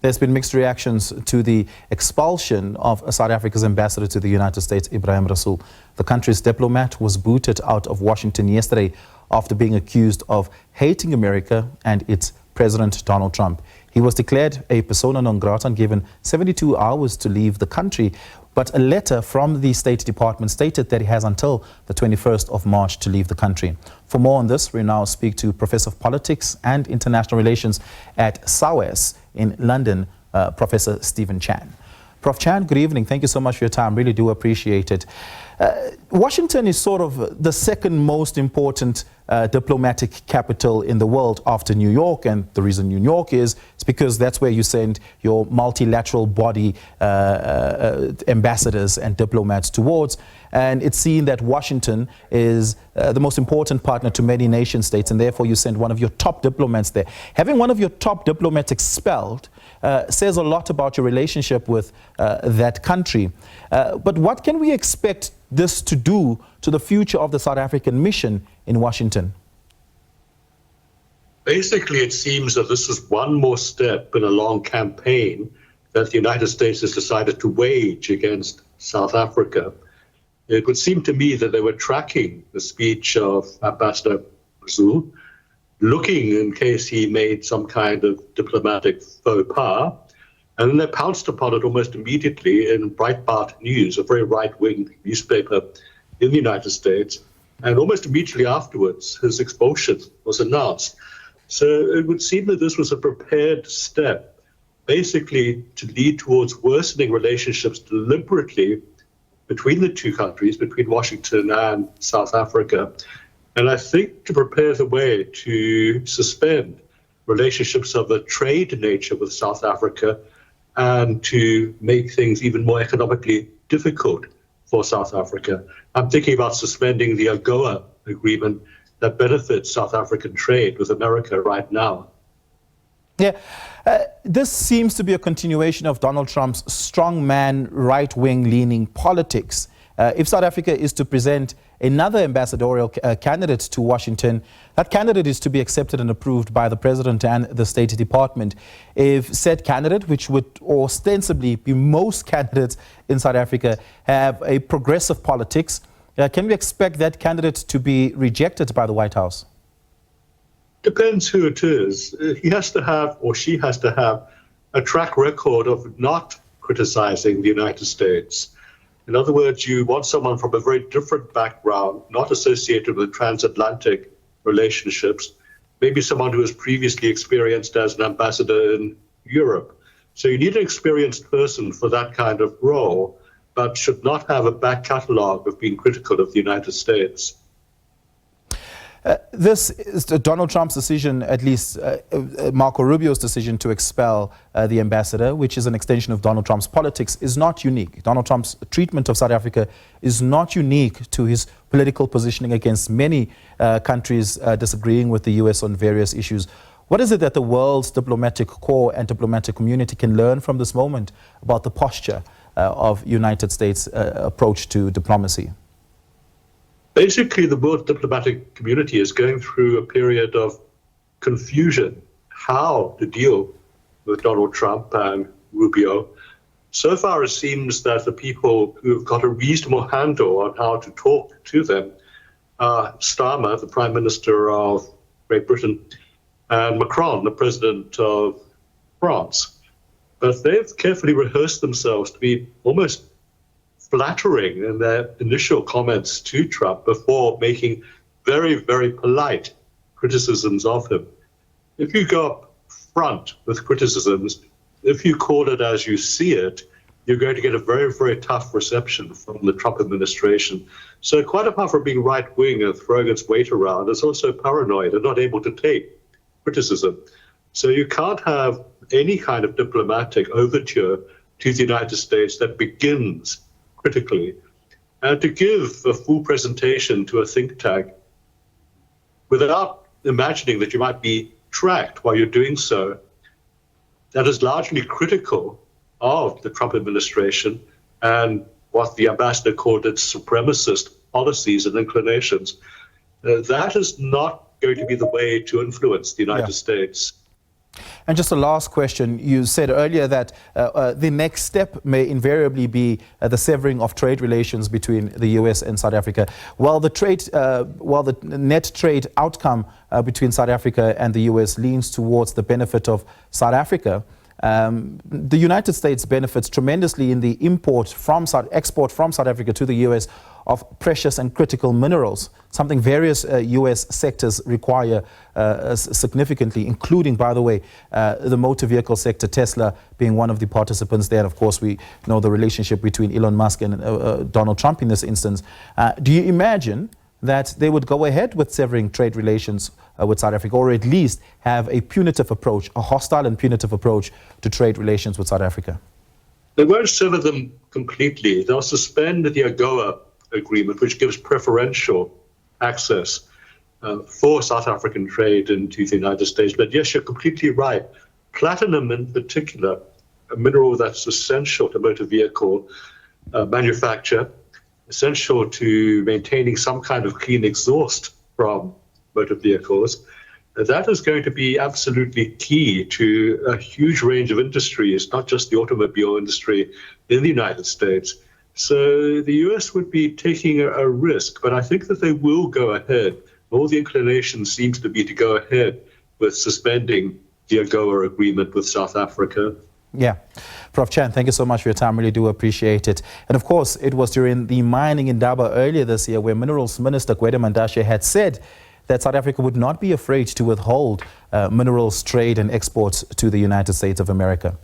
There's been mixed reactions to the expulsion of South Africa's ambassador to the United States, Ebrahim Rasool. The country's diplomat was booted out of Washington yesterday after being accused of hating America and its President Donald Trump. He was declared a persona-non-grata and given 72 hours to leave the country, but a letter from the State Department stated that he has until the 21st of March to leave the country. For more on this, we now speak to Professor of Politics and International Relations at SABC in London, Professor Stephen Chan. Prof Chan, good evening. Thank you so much for your time. Really do appreciate it. Washington is sort of the second most important diplomatic capital in the world after New York, and the reason New York is because that's where you send your multilateral body ambassadors and diplomats towards, and it's seen that Washington is the most important partner to many nation states, and therefore you send one of your top diplomats there. Having one of your top diplomats expelled says a lot about your relationship with that country. But what can we expect this to do to the future of the South African mission in Washington? Basically, it seems that this is one more step in a long campaign that the United States has decided to wage against South Africa. It would seem to me that they were tracking the speech of Ambassador Rasool, looking in case he made some kind of diplomatic faux pas, and then they pounced upon it almost immediately in Breitbart News, a very right-wing newspaper in the United States, and almost immediately afterwards his expulsion was announced. So it would seem that this was a prepared step, basically to lead towards worsening relationships deliberately between the two countries, between Washington and South Africa, and I think to prepare the way to suspend relationships of a trade nature with South Africa and to make things even more economically difficult for South Africa. I'm thinking about suspending the AGOA agreement that benefits South African trade with America right now. Yeah, this seems to be a continuation of Donald Trump's strongman, right-wing leaning politics. If South Africa is to present another ambassadorial candidate to Washington, that candidate is to be accepted and approved by the President and the State Department. If said candidate, which would ostensibly be most candidates in South Africa, have a progressive politics, can we expect that candidate to be rejected by the White House? Depends who it is. He has to have, or she has to have, a track record of not criticizing the United States. In other words, you want someone from a very different background, not associated with transatlantic relationships, maybe someone who was previously experienced as an ambassador in Europe. So you need an experienced person for that kind of role, but should not have a back catalogue of being critical of the United States. This is Donald Trump's decision, at least Marco Rubio's decision to expel the ambassador, which is an extension of Donald Trump's politics, is not unique. Donald Trump's treatment of South Africa is not unique to his political positioning against many countries disagreeing with the US on various issues. What is it that the world's diplomatic corps and diplomatic community can learn from this moment about the posture of United States approach to diplomacy? Basically, the world diplomatic community is going through a period of confusion, how to deal with Donald Trump and Rubio. So far, it seems that the people who have got a reasonable handle on how to talk to them are Starmer, the Prime Minister of Great Britain, and Macron, the President of France. But they've carefully rehearsed themselves to be almost flattering in their initial comments to Trump before making very, very polite criticisms of him. If you go up front with criticisms, if you call it as you see it, you're going to get a very, very tough reception from the Trump administration. So quite apart from being right-wing and throwing its weight around, it's also paranoid and not able to take criticism. So you can't have any kind of diplomatic overture to the United States that begins critically, and to give a full presentation to a think tank without imagining that you might be tracked while you're doing so, that is largely critical of the Trump administration and what the ambassador called its supremacist policies and inclinations. That is not going to be the way to influence the United States. And just a last question. You said earlier that the next step may invariably be the severing of trade relations between the US and South Africa. While the net trade outcome between South Africa and the US leans towards the benefit of South Africa, the United States benefits tremendously in the export from South Africa to the US of precious and critical minerals, something various US sectors require significantly, including, by the way, the motor vehicle sector, Tesla being one of the participants there. And of course, we know the relationship between Elon Musk and Donald Trump in this instance. Do you imagine that they would go ahead with severing trade relations with South Africa, or at least have a punitive approach, a hostile and punitive approach to trade relations with South Africa? They won't sever them completely. They'll suspend the AGOA agreement, which gives preferential access for South African trade into the United States. But yes, you're completely right. Platinum in particular, a mineral that's essential to motor vehicle manufacture, essential to maintaining some kind of clean exhaust from motor vehicles, that is going to be absolutely key to a huge range of industries, not just the automobile industry in the United States. So the US would be taking a risk, but I think that they will go ahead. All the inclination seems to be to go ahead with suspending the AGOA agreement with South Africa. Yeah. Prof Chan, thank you so much for your time. Really do appreciate it. And of course, it was during the mining in Indaba earlier this year where Minerals Minister Gwede Mantashe had said that South Africa would not be afraid to withhold minerals trade and exports to the United States of America.